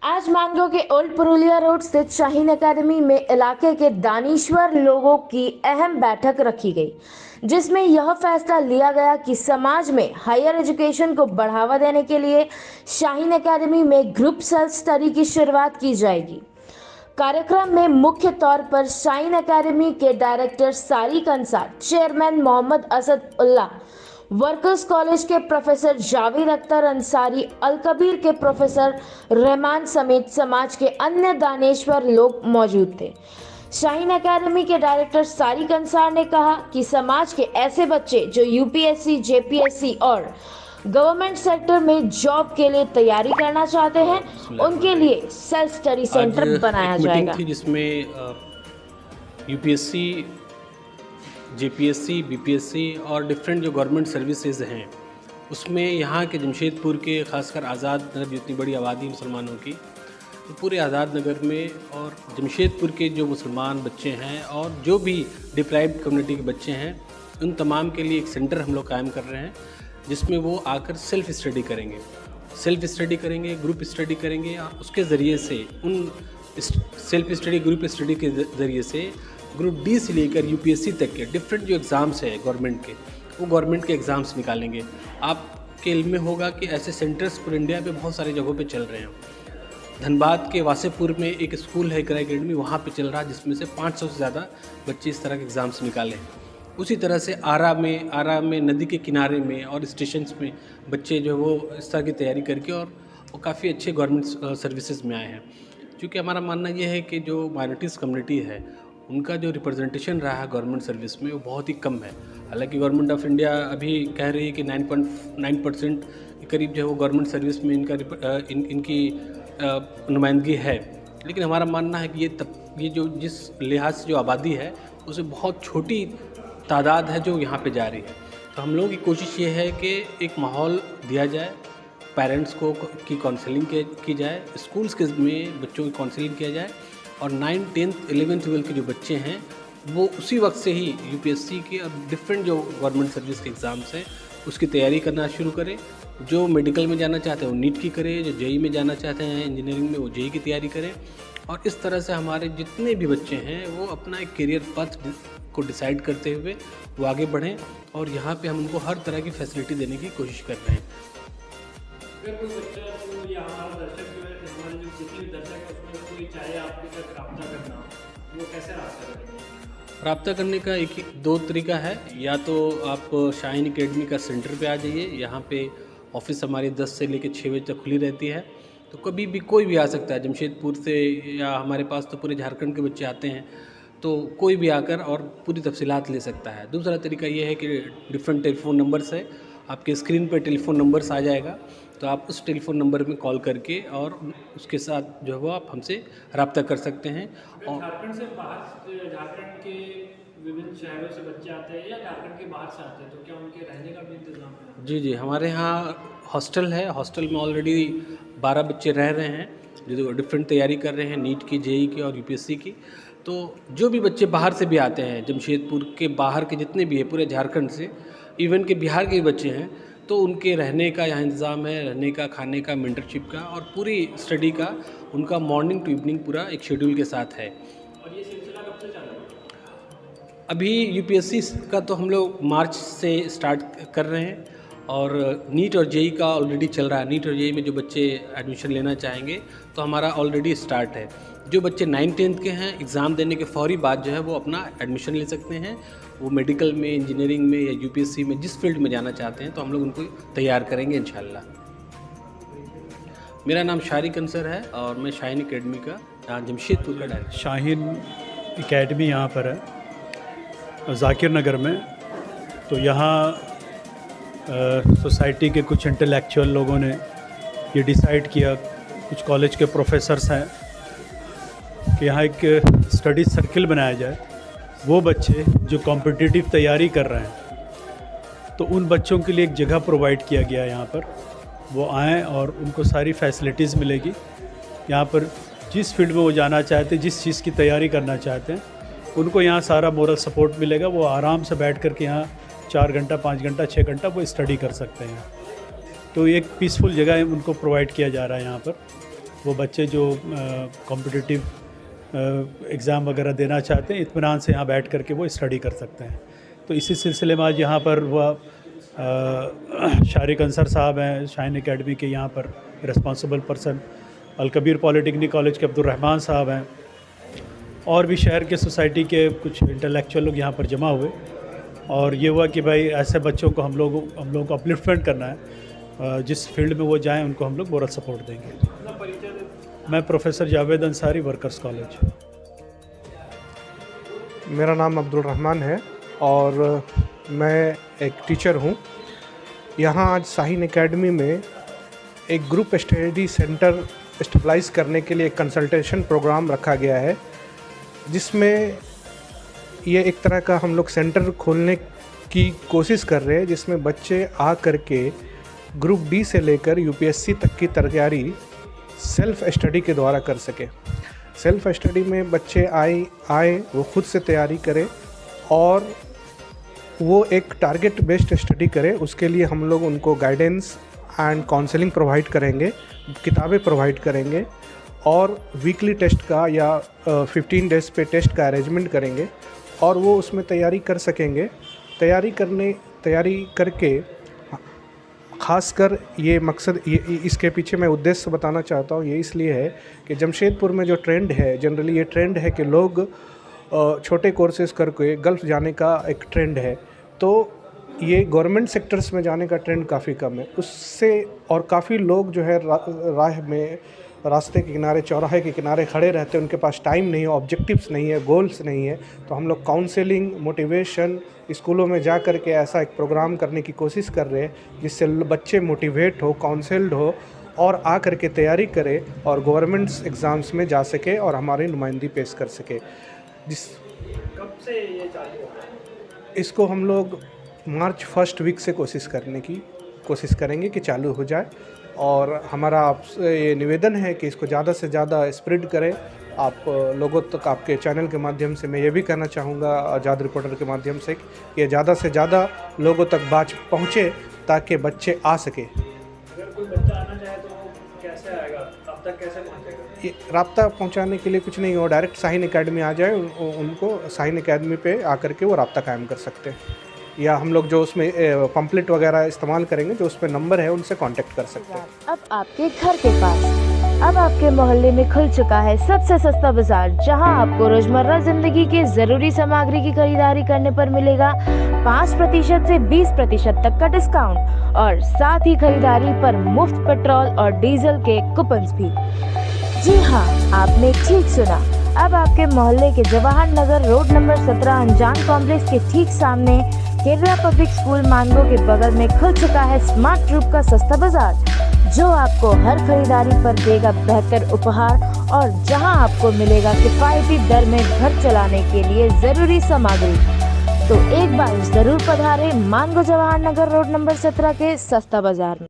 आज मानगांव के old Purulia road स्थित शाहीन एकेडमी में इलाके के दानिश्वर लोगों की अहम बैठक रखी गई, जिसमें यह फैसला लिया गया कि समाज में हायर एजुकेशन को बढ़ावा देने के लिए शाहीन एकेडमी में ग्रुप सेल्फ स्टडी की शुरुआत की जाएगी। कार्यक्रम में मुख्य तौर पर शाहीन एकेडमी के director Sariq Ansar, chairman Mohammad Asad Ulla, workers college के प्रोफेसर जावेद अख्तर अंसारी, अल कबीर के प्रोफेसर रहमान समेत समाज के अन्य दानेश्वर लोग मौजूद थे। शाहीन एकेडमी के डायरेक्टर सारिक अंसार ने कहा कि समाज के ऐसे बच्चे जो यूपीएससी, जेपीएससी और गवर्नमेंट सेक्टर में जॉब के लिए तैयारी करना चाहते हैं, उनके लिए सेल्फ स्टडी सेंटर बनाया जाएगा। जिसमें यूपीएससी, जेपीएससी, बीपीएससी और डिफरेंट जो गवर्नमेंट सर्विसेज हैं, उसमें यहाँ के जमशेदपुर के खासकर आज़ाद नगर जितनी बड़ी आबादी मुसलमानों की, तो पूरे आज़ाद नगर में और जमशेदपुर के जो मुसलमान बच्चे हैं और जो भी डिप्राइव्ड कम्युनिटी के बच्चे हैं, उन तमाम के लिए एक सेंटर हम लोग कायम कर रहे हैं, जिसमें वो आकर सेल्फ स्टडी करेंगे, ग्रुप स्टडी करेंगे और उसके ज़रिए से उन सेल्फ स्टडी, ग्रुप स्टडी के ज़रिए से ग्रुप डी से लेकर यूपीएससी तक के डिफरेंट जो एग्ज़ाम्स है गवर्नमेंट के, वो गवर्नमेंट के एग्ज़ाम्स निकालेंगे। आपके इल्म में होगा कि ऐसे सेंटर्स पूरे इंडिया में बहुत सारी जगहों पे चल रहे हैं। धनबाद के वासेपुर में एक स्कूल है इकरा एकेडमी, वहाँ पे चल रहा है, जिसमें से 500 से ज़्यादा बच्चे इस तरह के एग्ज़ाम्स निकाले हैं। उसी तरह से आरा में नदी के किनारे में और स्टेशंस में बच्चे जो है वो इस तरह की तैयारी करके और वो काफ़ी अच्छे गवर्नमेंट सर्विसेज में आए हैं। क्योंकि हमारा मानना ये है कि जो माइनॉरिटीज़ कम्युनिटी है, उनका जो रिप्रेजेंटेशन रहा है गवर्नमेंट सर्विस में वो बहुत ही कम है। हालांकि गवर्नमेंट ऑफ इंडिया अभी कह रही है कि 9.9% के करीब जो है वो गवर्नमेंट सर्विस में इनकी नुमाइंदगी है, लेकिन हमारा मानना है कि ये जो जिस लिहाज से जो आबादी है, उसे बहुत छोटी तादाद है जो यहाँ पे जा रही है। तो हम लोगों की कोशिश ये है कि एक माहौल दिया जाए, पेरेंट्स को की काउंसलिंग की जाए, स्कूल्स के में बच्चों की काउंसलिंग किया जाए और 9, 10th, 11th, 12th के जो बच्चे हैं वो उसी वक्त से ही यूपीएससी के और डिफरेंट जो गवर्नमेंट सर्विस के एग्ज़ाम्स हैं उसकी तैयारी करना शुरू करें। जो मेडिकल में जाना चाहते हैं वो नीट की करें, जो जेई में जाना चाहते हैं इंजीनियरिंग में वो जेई की तैयारी करें। और इस तरह से हमारे जितने भी बच्चे हैं वो अपना एक करियर पथ को डिसाइड करते हुए वो आगे बढ़ें और यहाँ पे हम उनको हर तरह की फैसिलिटी देने की कोशिश कर रहे हैं। अगर कोई बच्चा तो या हमारा दर्शक जो है, हमारे जो जितने दर्शक है उसमें कोई चाहे आपके साथ रब्ता करना, वो कैसे रब्ता करेंगे? रब्ता करने का दो तरीका है। या तो आप शाहीन एकेडमी का सेंटर पे आ जाइए, यहाँ पे ऑफिस हमारी 10 से लेकर 6 बजे तक खुली रहती है, तो कभी भी कोई भी आ सकता है। जमशेदपुर से या हमारे पास तो पूरे झारखंड के बच्चे आते हैं, तो कोई भी आकर और पूरी तफसीलात ले सकता है। दूसरा तरीका ये है कि डिफरेंट टेलीफोन नंबर्स है, आपके स्क्रीन पर टेलीफोन नंबर्स आ जाएगा, तो आप उस टेलीफोन नंबर में कॉल करके और उसके साथ जो है वो आप हमसे रब्ता कर सकते हैं। और झारखंड से बाहर, झारखंड के विभिन्न शहरों से बच्चे आते हैं या झारखंड के बाहर से आते हैं, तो क्या उनके रहने का भी इंतजाम है? जी, हमारे यहाँ हॉस्टल है। हॉस्टल में ऑलरेडी 12 बच्चे रह रहे हैं जो डिफरेंट तैयारी कर रहे हैं, नीट की, जेई की और यूपीएससी की। तो जो भी बच्चे बाहर से भी आते हैं, जमशेदपुर के बाहर के जितने भी हैं, पूरे झारखंड से, इवन के बिहार के बच्चे हैं, तो उनके रहने का यहाँ इंतज़ाम है, रहने का, खाने का, मेंटरशिप का और पूरी स्टडी का उनका मॉर्निंग टू इवनिंग पूरा एक शेड्यूल के साथ है। और ये सिलसिला कब से चालू है? अभी यूपीएससी का तो हम लोग मार्च से स्टार्ट कर रहे हैं और नीट और जेई का ऑलरेडी चल रहा है। नीट और जेई में जो बच्चे एडमिशन लेना चाहेंगे तो हमारा ऑलरेडी स्टार्ट है। जो बच्चे 9, 10th के हैं, एग्ज़ाम देने के फौरी बाद जो है वो अपना एडमिशन ले सकते हैं। वो मेडिकल में, इंजीनियरिंग में या यूपीएससी में जिस फील्ड में जाना चाहते हैं तो हम लोग उनको तैयार करेंगे इंशाल्लाह। मेरा नाम सारिक अंसार है और मैं शाहीन एकेडमी का जमशेदपुर का डायरेक्टर। शाहीन एकेडमी यहाँ पर है ज़ाकिर नगर में। तो यहाँ सोसाइटी के कुछ इंटेलेक्चुअल लोगों ने ये डिसाइड किया, कुछ कॉलेज के प्रोफेसर्स हैं, कि यहाँ एक स्टडी सर्किल बनाया जाए। वो बच्चे जो कॉम्पिटिटिव तैयारी कर रहे हैं, तो उन बच्चों के लिए एक जगह प्रोवाइड किया गया यहाँ पर। वो आएँ और उनको सारी फैसिलिटीज़ मिलेगी। यहाँ पर जिस फील्ड में वो जाना चाहते हैं, जिस चीज़ की तैयारी करना चाहते हैं, उनको यहाँ सारा मोरल सपोर्ट मिलेगा। वो आराम से बैठ कर के यहाँ 4 घंटा, 5 घंटा, 6 घंटा वो स्टडी कर सकते हैं। तो एक पीसफुल जगह उनको प्रोवाइड किया जा रहा है यहाँ पर। वो बच्चे जो कॉम्पिटिटिव एग्ज़ाम वगैरह देना चाहते हैं इत्मीनान से यहाँ बैठ करके वो स्टडी कर सकते हैं। तो इसी सिलसिले में आज यहाँ पर वह शारिक अंसर साहब हैं शाहीन एकेडमी के यहाँ पर responsible person, Al Kabir polytechnic college के अब्दुर्रहमान साहब हैं, और भी शहर के सोसाइटी के कुछ इंटेलेक्चुअल लोग यहाँ पर जमा हुए। और ये हुआ कि भाई ऐसे बच्चों को हम लोगों को अपलिफ्टमेंट करना है, जिस फील्ड में वो जाएं उनको हम लोग मोरल सपोर्ट देंगे। मैं professor Javed Ansari, workers college. मेरा नाम अब्दुल रहमान है और मैं एक टीचर हूँ। यहाँ आज शाहीन एकेडमी में एक ग्रुप स्टडी सेंटर स्टेबलाइज करने के लिए एक कंसल्टेशन प्रोग्राम रखा गया है, जिसमें ये एक तरह का हम लोग सेंटर खोलने की कोशिश कर रहे हैं, जिसमें बच्चे आ करके ग्रुप डी से लेकर यूपीएससी तक की तैयारी सेल्फ स्टडी के द्वारा कर सके। सेल्फ स्टडी में बच्चे आए वो खुद से तैयारी करें और वो एक टारगेट बेस्ड स्टडी करें। उसके लिए हम लोग उनको गाइडेंस एंड काउंसलिंग प्रोवाइड करेंगे, किताबें प्रोवाइड करेंगे और वीकली टेस्ट का या 15 डेज़ पे टेस्ट का अरेंजमेंट करेंगे और वो उसमें तैयारी कर सकेंगे। तैयारी करके ख़ासकर ये मकसद ये इसके पीछे मैं उद्देश्य बताना चाहता हूँ, ये इसलिए है कि जमशेदपुर में जो ट्रेंड है, जनरली ये ट्रेंड है कि लोग छोटे कोर्सेज करके गल्फ़ जाने का एक ट्रेंड है। तो ये गवर्नमेंट सेक्टर्स में जाने का ट्रेंड काफ़ी कम है उससे, और काफ़ी लोग जो है राह में, रास्ते के किनारे, चौराहे के किनारे खड़े रहते हैं, उनके पास टाइम नहीं है, ऑब्जेक्टिव्स नहीं है, गोल्स नहीं है। तो हम लोग काउंसलिंग, मोटिवेशन स्कूलों में जा कर के ऐसा एक प्रोग्राम करने की कोशिश कर रहे हैं, जिससे बच्चे मोटिवेट हो, काउंसल्ड हो और आ कर के तैयारी करे और गवर्नमेंट एग्ज़ाम्स में जा सके और हमारी नुमाइंदगी पेश कर सके। कब से ये चालू हो रहा है? इसको हम लोग मार्च फर्स्ट वीक से कोशिश करेंगे कि चालू हो जाए। और हमारा आपसे ये निवेदन है कि इसको ज़्यादा से ज़्यादा स्प्रेड करें आप लोगों तक। आपके चैनल के माध्यम से मैं ये भी कहना चाहूँगा, आज़ाद रिपोर्टर के माध्यम से, कि ये ज़्यादा से ज़्यादा लोगों तक बात पहुँचे ताकि बच्चे आ सके। अगर कोई बच्चा आना चाहे तो वो कैसे आएगा, अब तक कैसे पहुँचेगा? ये राब्ता पहुँचाने के लिए कुछ नहीं हो, डायरेक्ट शाहीन एकेडमी आ जाए, उनको शाहीन एकेडमी पे आकर के वो राब्ता कायम कर सकते हैं, या हम लोग जो उसमें पम्पलेट वगैरह इस्तेमाल करेंगे, जो उसमें नंबर है, उनसे कांटेक्ट कर सकते हैं। अब आपके घर के पास, अब आपके मोहल्ले में खुल चुका है सबसे सस्ता बाजार, जहां आपको रोजमर्रा जिंदगी के जरूरी सामग्री की खरीदारी करने पर मिलेगा 5% से 20% तक का डिस्काउंट और साथ ही खरीदारी पर मुफ्त पेट्रोल और डीजल के कूपन्स भी। जी हाँ, आपने ठीक सुना। अब आपके मोहल्ले के जवाहर नगर रोड नंबर 17 अंजान कॉम्प्लेक्स के ठीक सामने केरला पब्लिक स्कूल मानगो के बगल में खुल चुका है स्मार्ट रूप का सस्ता बाजार, जो आपको हर खरीदारी पर देगा बेहतर उपहार और जहां आपको मिलेगा किफायती दर में घर चलाने के लिए जरूरी सामग्री। तो एक बार जरूर पधारें मानगो जवाहर नगर रोड नंबर 17 के सस्ता बाजार में।